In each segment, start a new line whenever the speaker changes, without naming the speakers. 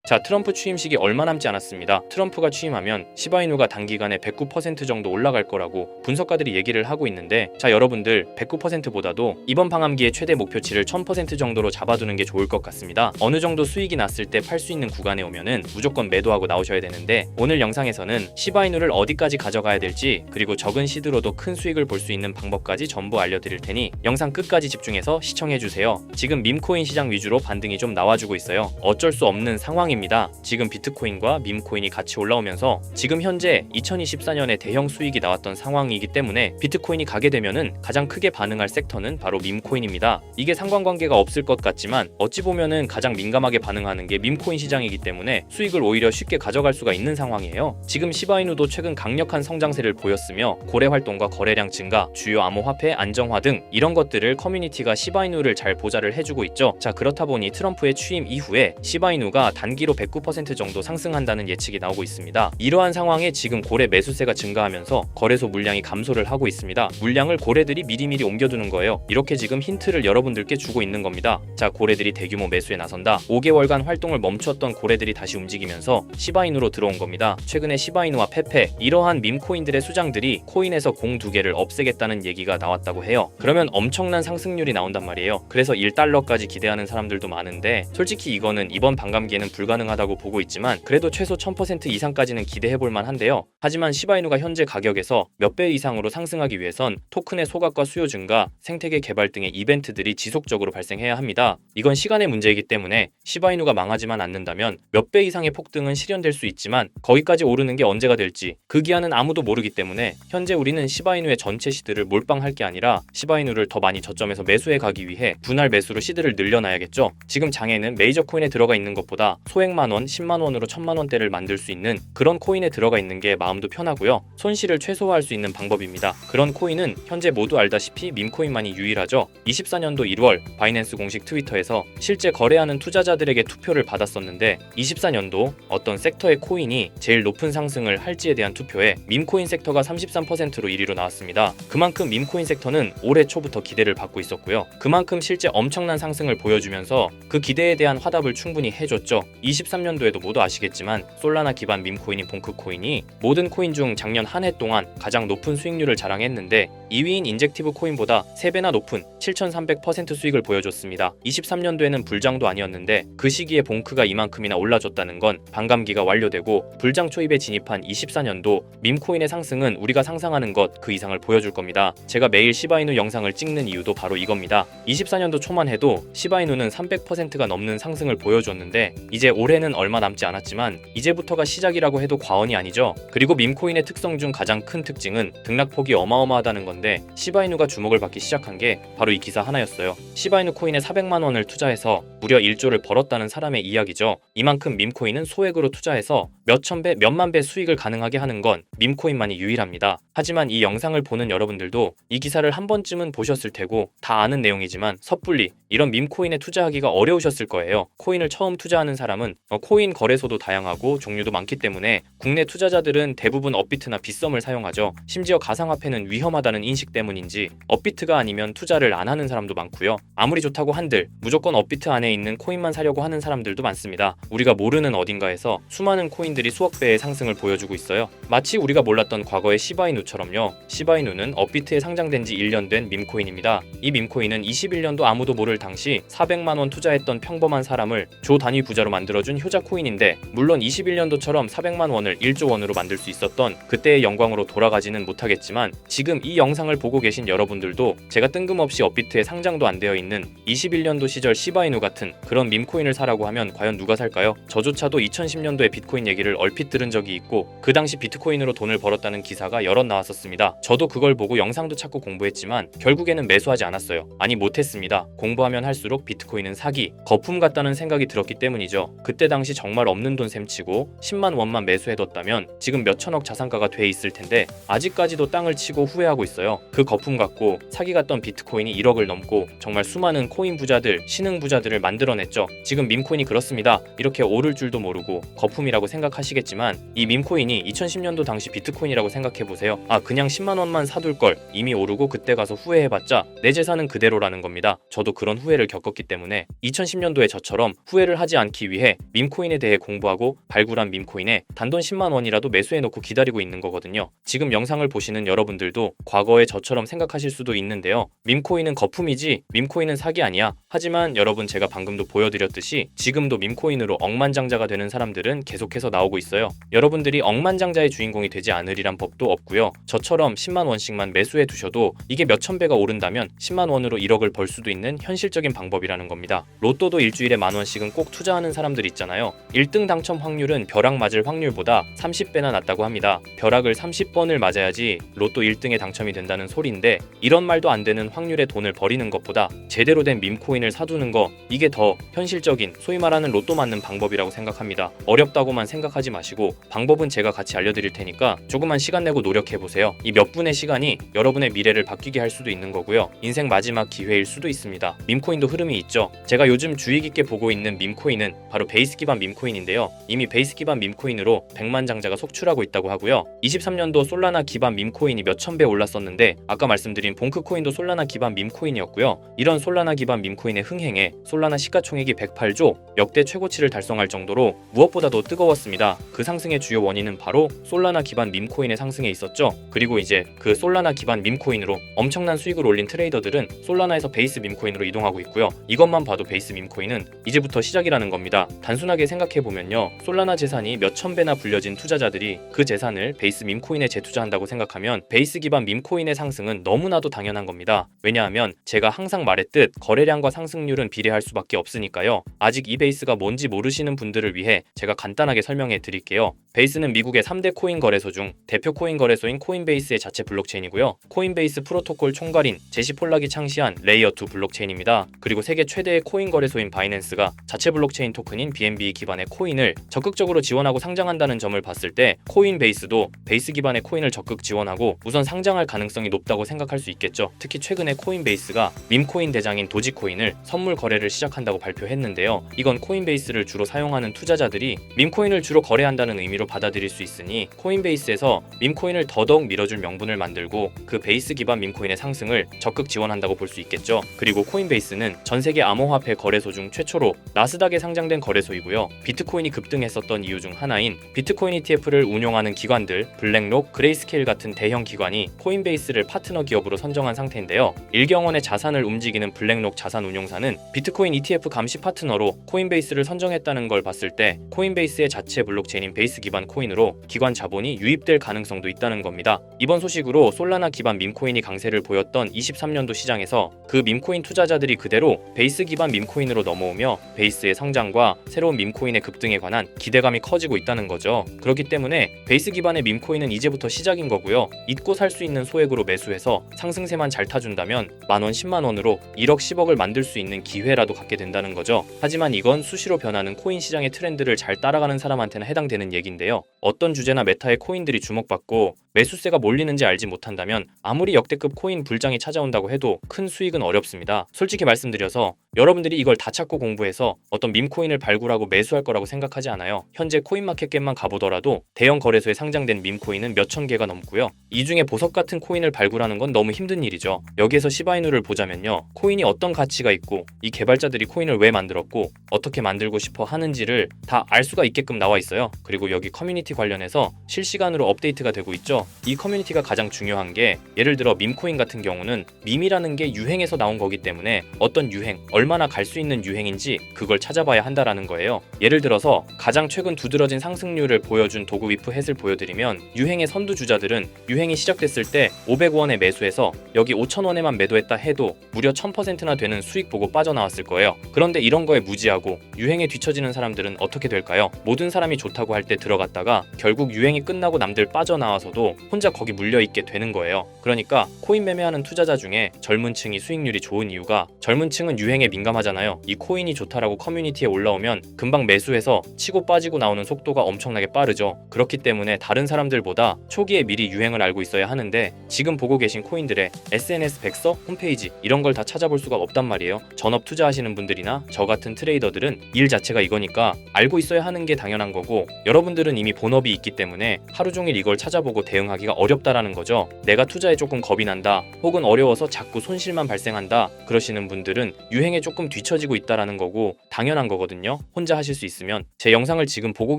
자, 트럼프 취임식이 얼마 남지 않았습니다. 트럼프가 취임하면 시바이누가 단기간에 109% 정도 올라갈 거라고 분석가들이 얘기를 하고 있는데, 자, 여러분들 109%보다도 이번 방함기의 최대 목표치를 1000% 정도로 잡아두는 게 좋을 것 같습니다. 어느 정도 수익이 났을 때 팔 수 있는 구간에 오면은 무조건 매도하고 나오셔야 되는데, 오늘 영상에서는 시바이누를 어디까지 가져가야 될지, 그리고 적은 시드로도 큰 수익을 볼 수 있는 방법까지 전부 알려드릴 테니 영상 끝까지 집중해서 시청해주세요. 지금 밈코인 시장 위주로 반등이 좀 나와주고 있어요. 어쩔 수 없는 상황입니다. 지금 비트코인과 밈코인이 같이 올라오면서 지금 현재 2024년에 대형 수익이 나왔던 상황이기 때문에 비트코인이 가게 되면은 가장 크게 반응할 섹터는 바로 밈코인입니다. 이게 상관관계가 없을 것 같지만 어찌 보면은 가장 민감하게 반응하는 게 밈코인 시장이기 때문에 수익을 오히려 쉽게 가져갈 수가 있는 상황이에요. 지금 시바이누도 최근 강력한 성장세를 보였으며 고래 활동과 거래량 증가, 주요 암호화폐 안정화 등 이런 것들을 커뮤니티가 시바이누를 잘 보좌를 해주고 있죠. 자, 그렇다 보니 트럼프의 취임 이후에 시바이누가 단기로 109% 정도 상승한다는 예측이 나오고 있습니다. 이러한 상황에 지금 고래 매수세가 증가하면서 거래소 물량이 감소를 하고 있습니다. 물량을 고래들이 미리미리 옮겨두는 거예요. 이렇게 지금 힌트를 여러분들께 주고 있는 겁니다. 자, 고래들이 대규모 매수에 나선다. 5개월간 활동을 멈췄던 고래들이 다시 움직이면서 시바이누로 들어온 겁니다. 최근에 시바이누와 페페, 이러한 밈코인들의 수장들이 코인에서 공 2개를 없애겠다는 얘기가 나왔다고 해요. 그러면 엄청난 상승률이 나온단 말이에요. 그래서 1달러까지 기대하는 사람들도 많은데, 솔직히 이거는 이번 반감기에는 불가능하다고 보고 있지만 그래도 최소 1000% 이상까지는 기대해볼 만한데요. 하지만 시바이누가 현재 가격에서 몇 배 이상으로 상승하기 위해선 토큰의 소각과 수요 증가, 생태계 개발 등의 이벤트들이 지속적으로 발생해야 합니다. 이건 시간의 문제이기 때문에 시바이누가 망하지만 않는다면 몇 배 이상의 폭등은 실현될 수 있지만 거기까지 오르는 게 언제가 될지 그 기한은 아무도 모르기 때문에 현재 우리는 시바이누의 전체 시드를 몰빵할 게 아니라 시바이누를 더 많이 저점에서 매수해 가기 위해 분할 매수로 시드를 늘려놔야겠죠. 지금 장에는 메이저 코인에 들어가 있는 것보다 소액만원, 10만원으로 1000만원대를 만들 수 있는 그런 코인에 들어가 있는 게 마음도 편하고요. 손실을 최소화할 수 있는 방법입니다. 그런 코인은 현재 모두 알다시피 밈코인만이 유일하죠. 24년도 1월 바이낸스 공식 트위터에서 실제 거래하는 투자자들에게 투표를 받았었는데, 24년도 어떤 섹터의 코인이 제일 높은 상승을 할지에 대한 투표에 밈코인 섹터가 33%로 1위로 나왔습니다. 그만큼 밈코인 섹터는 올해 초부터 기대를 받고 있었고요. 그만큼 실제 엄청난 상승을 보여주면서 그 기대에 대한 화답을 충분히 해줬죠. 23년도에도 모두 아시겠지만 솔라나 기반 밈코인인 봉크코인이 모든 코인 중 작년 한 해 동안 가장 높은 수익률을 자랑했는데 2위인 인젝티브 코인보다 3배나 높은 7300% 수익을 보여줬습니다. 23년도에는 불장도 아니었는데 그 시기에 봉크가 이만큼이나 올라줬다는 건 반감기가 완료되고 불장 초입에 진입한 24년도 밈코인의 상승은 우리가 상상하는 것 그 이상을 보여줄 겁니다. 제가 매일 시바이누 영상을 찍는 이유도 바로 이겁니다. 24년도 초만 해도 시바이누는 300%가 넘는 상승을 보여줬는데 이제 올해는 얼마 남지 않았지만 이제부터가 시작이라고 해도 과언이 아니죠. 그리고 밈코인의 특성 중 가장 큰 특징은 등락폭이 어마어마하다는 건데, 시바이누가 주목을 받기 시작한 게 바로 이 기사 하나였어요. 시바이누 코인에 400만원을 투자해서 무려 1조를 벌었다는 사람의 이야기죠. 이만큼 밈코인은 소액으로 투자해서 몇천 배, 몇만 배 수익을 가능하게 하는 건 밈코인만이 유일합니다. 하지만 이 영상을 보는 여러분들도 이 기사를 한 번쯤은 보셨을 테고 다 아는 내용이지만 섣불리 이런 밈코인에 투자하기가 어려우셨을 거예요. 코인을 처음 투자하는 사람은 코인 거래소도 다양하고 종류도 많기 때문에 국내 투자자들은 대부분 업비트나 빗썸을 사용하죠. 심지어 가상화폐는 위험하다는 인식 때문인지 업비트가 아니면 투자를 안 하는 사람도 많고요. 아무리 좋다고 한들 무조건 업비트 안에 있는 코인만 사려고 하는 사람들도 많습니다. 우리가 모르는 어딘가에서 수많은 코인들이 수억 배의 상승을 보여주고 있어요. 마치 우리가 몰랐던 과거의 시바이누처럼요. 시바이누는 업비트에 상장된 지 1년 된 밈코인입니다. 이 밈코인은 21년도 아무도 모를 당시 400만원 투자했던 평범한 사람을 조 단위 부자로 만들어준 효자 코인인데, 물론 21년도처럼 400만 원을 1조 원으로 만들 수 있었던 그때의 영광으로 돌아가지는 못하겠지만 지금 이 영상을 보고 계신 여러분들도 제가 뜬금없이 업비트에 상장도 안 되어 있는 21년도 시절 시바이누 같은 그런 밈코인을 사라고 하면 과연 누가 살까요? 저조차도 2010년도에 비트코인 얘기를 얼핏 들은 적이 있고 그 당시 비트코인으로 돈을 벌었다는 기사가 여럿 나왔었습니다. 저도 그걸 보고 영상도 찾고 공부했지만 결국에는 매수하지 않았어요. 아니, 못했습니다. 공부하면 할수록 비트코인은 사기, 거품 같다는 생각이 들었기 때문이죠. 그때 당시 정말 없는 돈 셈치고 10만 원만 매수해뒀다면 지금 몇 천억 자산가가 돼 있을 텐데 아직까지도 땅을 치고 후회하고 있어요. 있었어요. 그 거품 갖고 사기 갔던 비트코인이 1억을 넘고 정말 수많은 코인 부자들, 신흥 부자들을 만들어냈죠. 지금 밈코인이 그렇습니다. 이렇게 오를 줄도 모르고 거품이라고 생각하시겠지만 이 밈코인이 2010년도 당시 비트코인이라고 생각해보세요. 그냥 10만 원만 사둘 걸, 이미 오르고 그때 가서 후회해봤자 내 재산은 그대로라는 겁니다. 저도 그런 후회를 겪었기 때문에 2010년도에 저처럼 후회를 하지 않기 위해 밈코인에 대해 공부하고 발굴한 밈코인에 단돈 10만 원이라도 매수해놓고 기다리고 있는 거거든요. 지금 영상을 보시는 여러분들도 과거에 저처럼 생각하실 수도 있는데요. 밈코인은 거품이지 밈코인은 사기 아니야. 하지만 여러분, 제가 방금도 보여드렸듯이 지금도 밈코인으로 억만장자가 되는 사람들은 계속해서 나오고 있어요. 여러분들이 억만장자의 주인공이 되지 않으리란 법도 없고요. 저처럼 10만 원씩만 매수해 두셔도 이게 몇천 배가 오른다면 10만 원으로 1억을 벌 수도 있는 현실적인 방법이라는 겁니다. 로또도 일주일에 만 원씩은 꼭 투자하는 사람들 있잖아요. 1등 당첨 확률은 벼락 맞을 확률보다 30배나 낮다고 합니다. 벼락을 30번을 맞아야지 로또 1등에 당첨이 된다는 소리인데, 이런 말도 안 되는 확률의 돈을 버리는 것보다 제대로 된 밈코인을 사두는 거, 이게 더 현실적인, 소위 말하는 로또 맞는 방법이라고 생각합니다. 어렵다고만 생각하지 마시고 방법은 제가 같이 알려드릴 테니까 조금만 시간 내고 노력해보세요. 이 몇 분의 시간이 여러분의 미래를 바뀌게 할 수도 있는 거고요. 인생 마지막 기회일 수도 있습니다. 밈코인도 흐름이 있죠. 제가 요즘 주의 깊게 보고 있는 밈코인은 바로 베이스 기반 밈코인인데요. 이미 베이스 기반 밈코인으로 100만 장자가 속출하고 있다고 하고요. 23년도 솔라나 기반 밈코인이 몇천 배 올랐었는데, 아까 말씀드린 봉크코인도 솔라나 기반 밈코인이었고요. 이런 솔라나 기반 밈코인의 흥행에 솔라나 시가총액이 108조, 역대 최고치를 달성할 정도로 무엇보다도 뜨거웠습니다. 그 상승의 주요 원인은 바로 솔라나 기반 밈코인의 상승에 있었죠. 그리고 이제 그 솔라나 기반 밈코인으로 엄청난 수익을 올린 트레이더들은 솔라나에서 베이스 밈코인으로 이동하고 있고요. 이것만 봐도 베이스 밈코인은 이제부터 시작이라는 겁니다. 단순하게 생각해보면요, 솔라나 재산이 몇천 배나 불려진 투자자들이 그 재산을 베이스 밈코인에 재투자한다고 생각하면 베이스 기반 밈코인의 상승은 너무나도 당연한 겁니다. 왜냐하면 제가 항상 말했듯 거래량과 상승률은 비례할 수밖에 없으니까요. 아직 이 베이스가 뭔지 모르시는 분들을 위해 제가 간단하게 설명해 드릴게요. 베이스는 미국의 3대 코인 거래소 중 대표 코인 거래소인 코인베이스의 자체 블록체인이고요. 코인베이스 프로토콜 총괄인 제시 폴락이 창시한 레이어2 블록체인입니다. 그리고 세계 최대의 코인 거래소인 바이낸스가 자체 블록체인 토큰인 BNB 기반의 코인을 적극적으로 지원하고 상장한다는 점을 봤을 때 코인베이스도 베이스 기반의 코인을 적극 지원하고 우선 상장할 가능성이 높다고 생각할 수 있겠죠. 특히 최근에 코인베이스가 밈코인 대장인 도지코인을 선물 거래를 시작한다고 발표했는데요. 이건 코인베이스를 주로 사용하는 투자자들이 밈코인을 주로 거래한다는 의미로 받아들일 수 있으니 코인베이스에서 밈코인을 더더욱 밀어줄 명분을 만들고 그 베이스 기반 밈코인의 상승을 적극 지원한다고 볼 수 있겠죠. 그리고 코인베이스는 전 세계 암호화폐 거래소 중 최초로 나스닥에 상장된 거래소이고요. 비트코인이 급등했었던 이유 중 하나인 비트코인 ETF를 운용하는 기관들 블랙록, 그레이스케일 같은 대형 기관이 코인베이스를 파트너 기업으로 선정한 상태인데요. 1경 원의 자산을 움직이는 블랙록 자산 운용사는 비트코인 ETF 감시 파트너로 코인베이스를 선정했다는 걸 봤을 때 코인베이스의 자체 블록체인인 베이스 기반 코인으로 기관 자본이 유입될 가능성도 있다는 겁니다. 이번 소식으로 솔라나 기반 밈코인이 강세를 보였던 23년도 시장에서 그 밈코인 투자자들이 그대로 베이스 기반 밈코인으로 넘어오며 베이스의 성장과 새로운 밈코인의 급등에 관한 기대감이 커지고 있다는 거죠. 그렇기 때문에 베이스 기반의 밈코인은 이제부터 시작인 거고요. 잊고 살 수 있는 소액으로 매수해서 상승세만 잘 타준다면 만원 10만원으로 1억 10억을 만들 수 있는 기회라도 갖게 된다는 거죠. 하지만 이건 수시로 변하는 코인 시장의 트렌드를 잘 따라가는 사람한테는 해당되는 얘기인데요. 어떤 주제나 메타의 코인들이 주목받고 매수세가 몰리는지 알지 못한다면 아무리 역대급 코인 불장이 찾아온다고 해도 큰 수익은 어렵습니다. 솔직히 말씀드려서 여러분들이 이걸 다 찾고 공부해서 어떤 밈코인을 발굴하고 매수할 거라고 생각하지 않아요. 현재 코인마켓겟만 가보더라도 대형 거래소에 상장된 밈코인은 몇천 개가 넘고요. 이 중에 보석 같은 코인을 발굴하는 건 너무 힘든 일이죠. 여기에서 시바이누를 보자면요, 코인이 어떤 가치가 있고 이 개발자들이 코인을 왜 만들었고 어떻게 만들고 싶어 하는지를 다 알 수가 있게끔 나와 있어요. 그리고 여기 커뮤니티 관련해서 실시간으로 업데이트가 되고 있죠. 이 커뮤니티가 가장 중요한 게, 예를 들어 밈코인 같은 경우는 밈이라는 게 유행에서 나온 거기 때문에 어떤 유행, 얼마나 갈 수 있는 유행인지 그걸 찾아봐야 한다라는 거예요. 예를 들어서 가장 최근 두드러진 상승률을 보여준 도구 위프 햇을 보여드리면, 유행의 선두주자들은 유행이 시작됐을 때 500원에 매수해서 여기 5,000원에만 매도했다 해도 무려 1000%나 되는 수익을 수익 보고 빠져나왔을 거예요. 그런데 이런 거에 무지하고 유행에 뒤처지는 사람들은 어떻게 될까요? 모든 사람이 좋다고 할 때 들어갔다가 결국 유행이 끝나고 남들 빠져나와서도 혼자 거기 물려있게 되는 거예요. 그러니까 코인 매매하는 투자자 중에 젊은 층이 수익률이 좋은 이유가 젊은 층은 유행에 민감하잖아요. 이 코인이 좋다라고 커뮤니티에 올라오면 금방 매수해서 치고 빠지고 나오는 속도가 엄청나게 빠르죠. 그렇기 때문에 다른 사람들보다 초기에 미리 유행을 알고 있어야 하는데 지금 보고 계신 코인들의 SNS 백서, 홈페이지 이런 걸 다 찾아볼 수가 없단 말이에요. 전업 투자하시는 분들이나 저 같은 트레이더들은 일 자체가 이거니까 알고 있어야 하는 게 당연한 거고, 여러분들은 이미 본업이 있기 때문에 하루 종일 이걸 찾아보고 대응하기가 어렵다라는 거죠. 내가 투자에 조금 겁이 난다, 혹은 어려워서 자꾸 손실만 발생한다 그러시는 분들은 유행에 조금 뒤처지고 있다라는 거고 당연한 거거든요. 혼자 하실 수 있으면. 제 영상을 지금 보고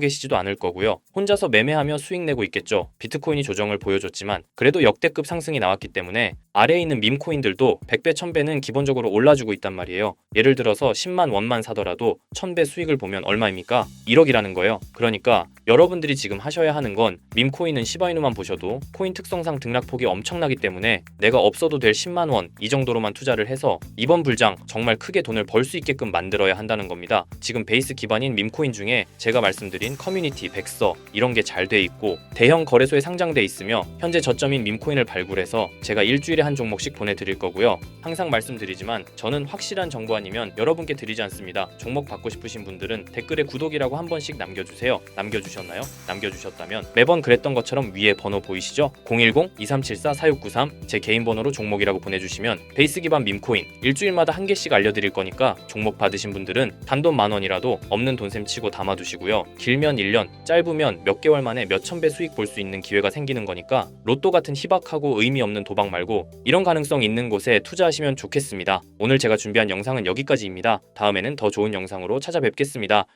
계시지도 않을 거고요. 혼자서 매매하며 수익 내고 있겠죠. 비트코인이 조정을 보여줬지만 그래도 역대급 상승이 나왔기 때문에 아래에 있는 밈코인들도 100배, 1000배는 기본적으로 올라주고 있단 말이에요. 예를 들어서 10만 원만 사더라도 1000배 수익을 보면 얼마입니까? 1억이라는 거예요. 그러니까 여러분들이 지금 하셔야 하는 건 밈코인은 시바이누만 보셔도 코인 특성상 등락폭이 엄청나기 때문에 내가 없어도 될 10만 원 이 정도로만 투자를 해서 이번 불장 정말 크게 돈을 벌 수 있게끔 만들어야 한다는 겁니다. 지금 베이스 기반인 밈코인 중에 제가 말씀드린 커뮤니티, 백서 이런 게 잘 돼 있고 대형 거래소에 상장돼 있으며 현재 저점인 밈코인을 발굴해서 제가 일주일에 한 종목씩 보내드릴 거고요. 항상 말씀드리지만 저는 확실한 정보 아니면 여러분께 드리지 않습니다. 종목 받고 싶으신 분들은 댓글에 구독이라고 한 번씩 남겨주세요. 남겨주셨나요? 남겨주셨다면 매번 그랬던 것처럼 위에 번호 보이시죠? 010-2374-4693 제 개인 번호로 종목이라고 보내주시면 베이스 기반 밈코인 일주일마다 한 개씩 알려드릴 거니까 종목 받으신 분들은 단돈 10,000원이라도 없는 돈셈 치고 담아두시고요. 길면 1년, 짧으면 몇 개월 만에 몇천 배 수익 볼 수 있는 기회가 생기는 거니까 로또 같은 희박하고 의미 없는 도박 말고 이런 가능성 있는 곳에 투자하시면 좋겠습니다. 오늘 제가 준비한 영상은 여기까지입니다. 다음에는 더 좋은 영상으로 찾아뵙겠습니다.